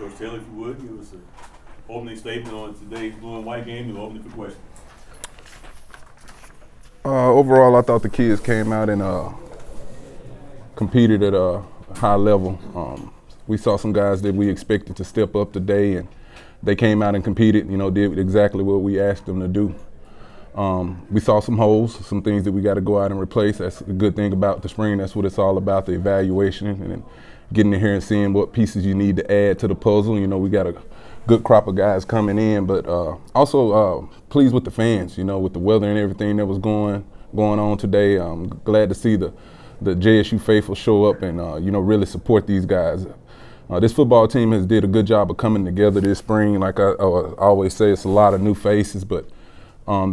Coach Taylor, if you would, give us an opening statement on today's blue and white game and open it for questions. Overall, I thought the kids came out and competed at a high level. We saw some guys that we expected to step up today, and they came out and competed, did exactly what we asked them to do. We saw some holes, some things that we got to go out and replace. That's a good thing about the spring. That's what it's all about, the evaluation and getting in here and seeing what pieces you need to add to the puzzle. We got a good crop of guys coming in, but also pleased with the fans, with the weather and everything that was going on today. I'm glad to see the JSU faithful show up and, really support these guys. This football team has did a good job of coming together this spring. Like I always say, it's a lot of new faces, but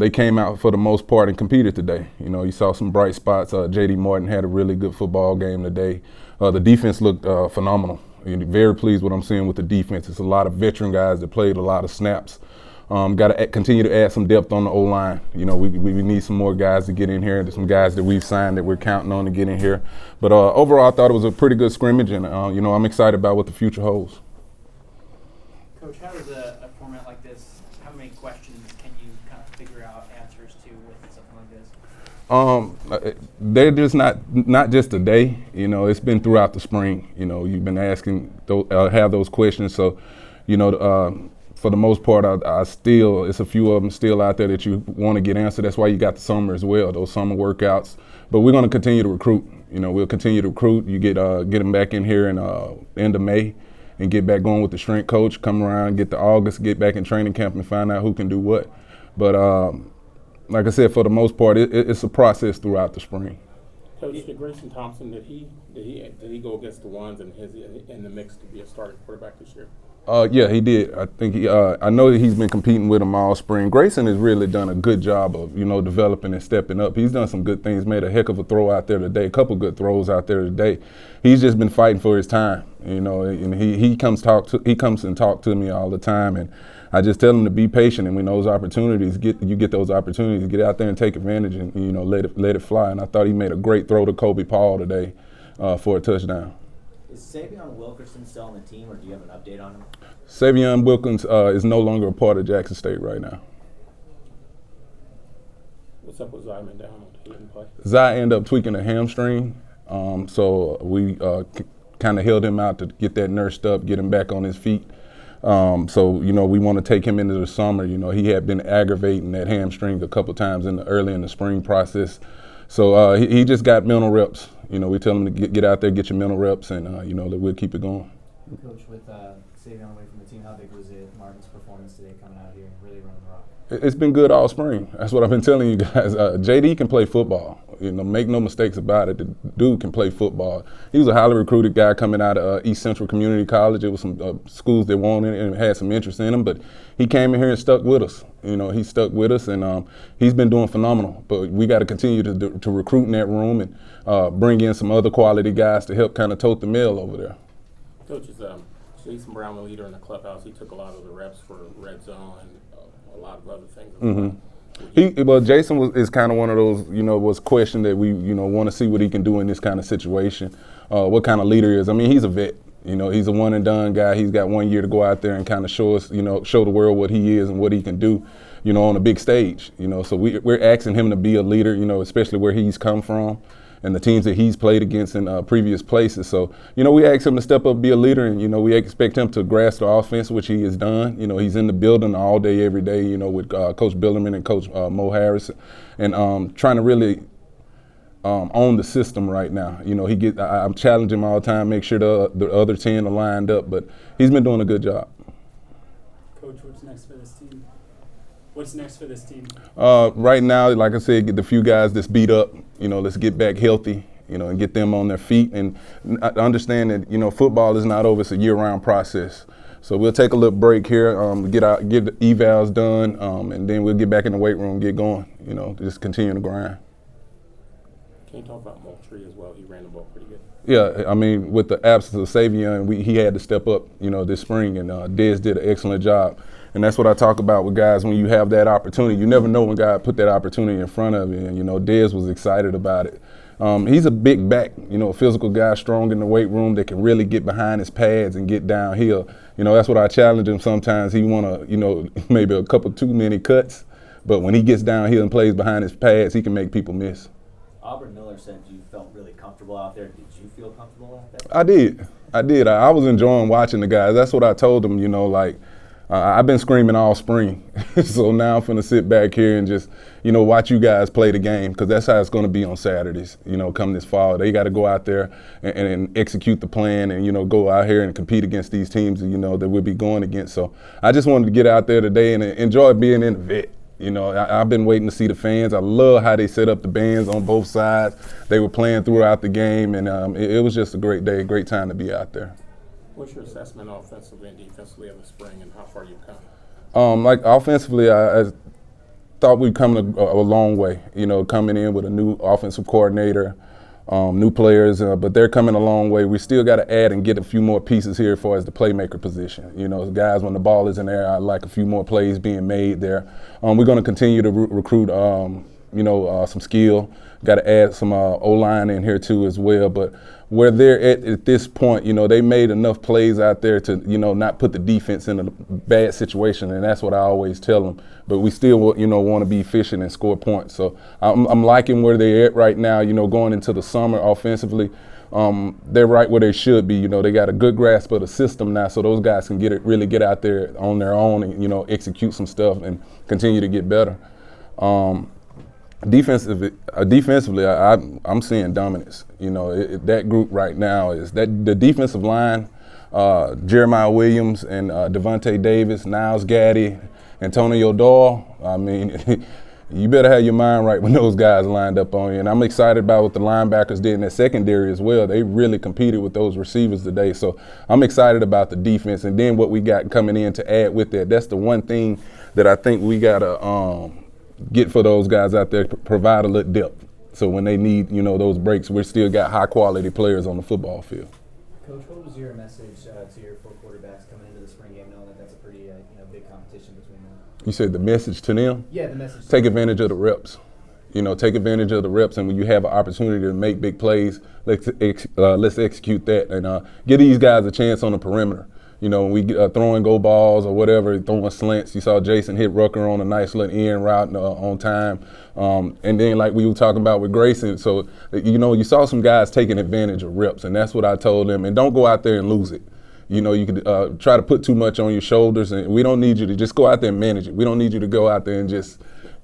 they came out for the most part and competed today. You saw some bright spots. J.D. Martin had a really good football game today. The defense looked phenomenal. Very pleased with what I'm seeing with the defense. It's a lot of veteran guys that played a lot of snaps. Got to continue to add some depth on the O-line. We need some more guys to get in here. There's some guys that we've signed that we're counting on to get in here. But overall, I thought it was a pretty good scrimmage, and I'm excited about what the future holds. Coach, how does a format like this, how many questions can you kind of figure out answers to with something like this? They're just not just today. It's been throughout the spring. You've been asking, have those questions. So, for the most part, it's a few of them still out there that you want to get answered. That's why you got the summer as well, those summer workouts. But we're going to continue to recruit. We'll continue to recruit. You get them back in here in end of May and get back going with the strength coach, come around, get to August, get back in training camp and find out who can do what. But like I said, for the most part, it's a process throughout the spring. Coach, did Grayson Thompson, did he go against the ones and in the mix to be a starting quarterback this year? Yeah, he did. I think I know that he's been competing with him all spring. Grayson has really done a good job of, developing and stepping up. He's done some good things, made a heck of a throw out there today, a couple good throws out there today. He's just been fighting for his time, and he comes and talk to me all the time, and I just tell him to be patient, and when those opportunities get those opportunities, get out there and take advantage and, let it fly. And I thought he made a great throw to Kobe Paul today for a touchdown. Is Savion Wilkerson still on the team, or do you have an update on him? Savion Wilkins is no longer a part of Jackson State right now. What's up with Zy Mandown? He didn't play? Zy ended up tweaking a hamstring, so we kind of held him out to get that nursed up, get him back on his feet. So we want to take him into the summer. He had been aggravating that hamstring a couple times early in the spring process. So he just got mental reps. We tell him to get out there, get your mental reps, and that we'll keep it going. Coach, with Savion away from the team, how big was it, Martin's performance today coming out here and really running the rock? It's been good all spring. That's what I've been telling you guys. JD can play football. Make no mistakes about it. The dude can play football. He was a highly recruited guy coming out of East Central Community College. It was some schools that wanted and had some interest in him, but he came in here and stuck with us. He stuck with us, and he's been doing phenomenal. But we got to continue to recruit in that room and bring in some other quality guys to help kind of tote the mail over there. Coach, is Jason Brown the leader in the clubhouse? He took a lot of the reps for red zone and a lot of other things. Mm-hmm. Jason is kind of one of those, was questioned that we, want to see what he can do in this kind of situation, what kind of leader he is. I mean, he's a vet. He's a one and done guy. He's got 1 year to go out there and kind of show us, show the world what he is and what he can do, on a big stage. So we're asking him to be a leader, especially where he's come from and the teams that he's played against in previous places. So, we ask him to step up, be a leader, and, we expect him to grasp the offense, which he has done. He's in the building all day, every day, with Coach Billerman and Coach Mo Harris, and trying to really own the system right now. I'm challenging him all the time, make sure the other 10 are lined up, but he's been doing a good job. Coach, what's next for this team? Right now, like I said, get the few guys that's beat up, let's get back healthy, and get them on their feet. And understand that, football is not over. It's a year-round process. So we'll take a little break here, get the evals done, and then we'll get back in the weight room, get going, just continue to grind. Can you talk about Moultrie as well? He ran the ball pretty good. Yeah, I mean, with the absence of Savion, he had to step up, this spring, and Dez did an excellent job. And that's what I talk about with guys when you have that opportunity. You never know when God put that opportunity in front of you, and, Dez was excited about it. He's a big back, a physical guy, strong in the weight room that can really get behind his pads and get downhill. That's what I challenge him sometimes. He want to, maybe a couple too many cuts, but when he gets downhill and plays behind his pads, he can make people miss. Aubrey Miller said you felt really comfortable out there. Did you feel comfortable out there? I did. I was enjoying watching the guys. That's what I told them, I've been screaming all spring. So now I'm finna sit back here and just, watch you guys play the game, because that's how it's gonna be on Saturdays, come this fall. They gotta go out there and execute the plan and, go out here and compete against these teams, that we'll be going against. So I just wanted to get out there today and enjoy being in the vet. I've been waiting to see the fans. I love how they set up the bands on both sides. They were playing throughout the game, and it was just a great day, a great time to be out there. What's your assessment offensively and defensively of the spring, and how far you've come? Offensively, I thought we'd come a long way, coming in with a new offensive coordinator, new players, but they're coming a long way. We still got to add and get a few more pieces here as far as the playmaker position. Guys, when the ball is in there, I like a few more plays being made there. We're going to continue to recruit, some skill. Got to add some O-line in here too as well. But where they're at this point, they made enough plays out there to, not put the defense in a bad situation, and that's what I always tell them. But we still, want to be efficient and score points. So I'm liking where they're at right now, going into the summer offensively. They're right where they should be. They got a good grasp of the system now, so those guys can really get out there on their own and, execute some stuff and continue to get better. Defensively, I'm seeing dominance. That group right now is that the defensive line, Jeremiah Williams and Devontae Davis, Niles Gaddy, Antonio Doyle. I mean, you better have your mind right when those guys lined up on you. And I'm excited about what the linebackers did in that secondary as well. They really competed with those receivers today. So I'm excited about the defense. And then what we got coming in to add with that, that's the one thing that I think we got to get for those guys out there, provide a little depth. So when they need, those breaks, we still got high-quality players on the football field. Coach, what was your message to your 4 quarterbacks coming into the spring game, knowing that that's a pretty big competition between them? You said the message to them? Yeah, the message. Take advantage of the reps. Take advantage of the reps, and when you have an opportunity to make big plays, let's execute that and give these guys a chance on the perimeter. When we throwing go balls or whatever, throwing slants. You saw Jason hit Rucker on a nice little end route on time. And then like we were talking about with Grayson, so, you saw some guys taking advantage of reps, and that's what I told them. And don't go out there and lose it. You could try to put too much on your shoulders, and we don't need you to just go out there and manage it. We don't need you to go out there and just,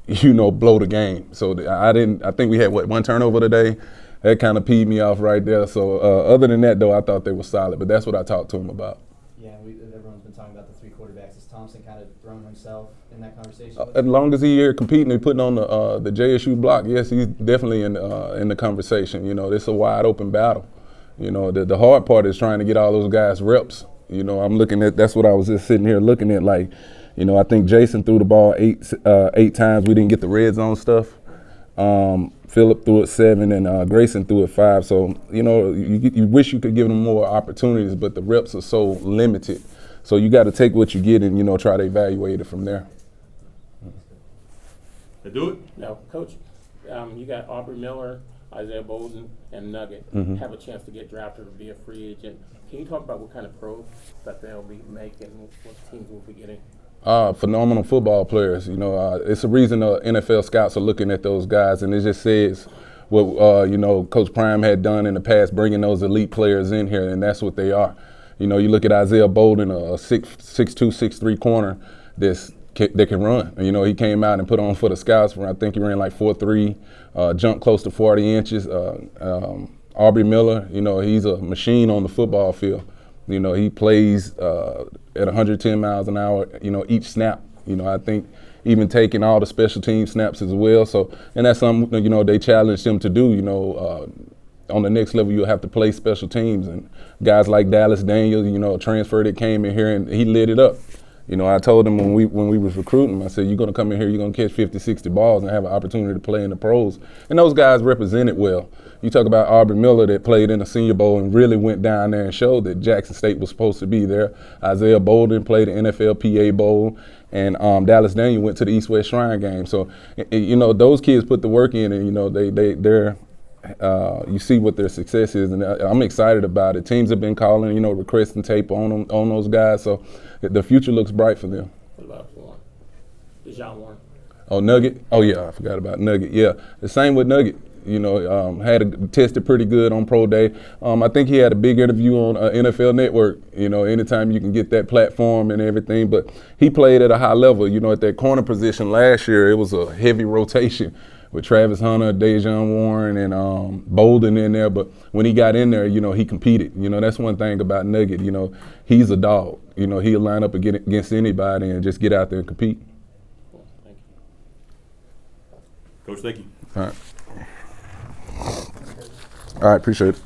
blow the game. So I think we had, one turnover today? That kind of peed me off right there. So other than that, though, I thought they were solid. But that's what I talked to them about. Yeah, everyone's been talking about the 3 quarterbacks. Has Thompson kind of thrown himself in that conversation? As long as he's here competing and putting on the JSU block, yes, he's definitely in the conversation. It's a wide open battle. The hard part is trying to get all those guys reps. I'm looking at, that's what I was just sitting here looking at. Like, I think Jason threw the ball eight times. We didn't get the red zone stuff. Phillip threw it 7, and Grayson threw it 5. So, you wish you could give them more opportunities, but the reps are so limited. So you got to take what you get and, try to evaluate it from there. They do it? Now, Coach, you got Aubrey Miller, Isaiah Bolden, and Nugget have a chance to get drafted or be a free agent. Can you talk about what kind of pros that they'll be making, what teams will be getting? Phenomenal football players. It's a reason NFL scouts are looking at those guys, and it just says what Coach Prime had done in the past, bringing those elite players in here, and that's what they are. You look at Isaiah Bolden, a 6'2", 6'3" corner that can run. He came out and put on for the scouts. I think he ran like 4.3, jumped close to 40 inches. Aubrey Miller, he's a machine on the football field. He plays at 110 miles an hour, each snap. I think even taking all the special team snaps as well. So, and that's something, they challenged him to do, on the next level, you'll have to play special teams. And guys like Dallas Daniels, a transfer that came in here and he lit it up. You know, I told him when we was recruiting, I said, you're going to come in here, you're going to catch 50, 60 balls and have an opportunity to play in the pros. And those guys represented well. You talk about Aubrey Miller that played in the Senior Bowl and really went down there and showed that Jackson State was supposed to be there. Isaiah Bolden played the NFL PA Bowl, and Dallas Daniel went to the East-West Shrine game. So, you know, those kids put the work in, and, you know, they're you see what their success is, and I'm excited about it. Teams have been calling, you know, requesting tape on those guys, so the future looks bright for them. What about Warren? Deshaun Warren? Oh, Nugget? Oh, yeah, I forgot about Nugget. Yeah, the same with Nugget. You know, tested pretty good on Pro Day. I think he had a big interview on NFL Network. You know, anytime you can get that platform and everything. But he played at a high level. You know, at that corner position last year, it was a heavy rotation with Travis Hunter, Dejon Warren, and Bolden in there. But when he got in there, you know, he competed. You know, that's one thing about Nugget. You know, he's a dog. You know, he'll line up against anybody and just get out there and compete. Cool. Thank you. Coach, thank you. All right. All right, appreciate it.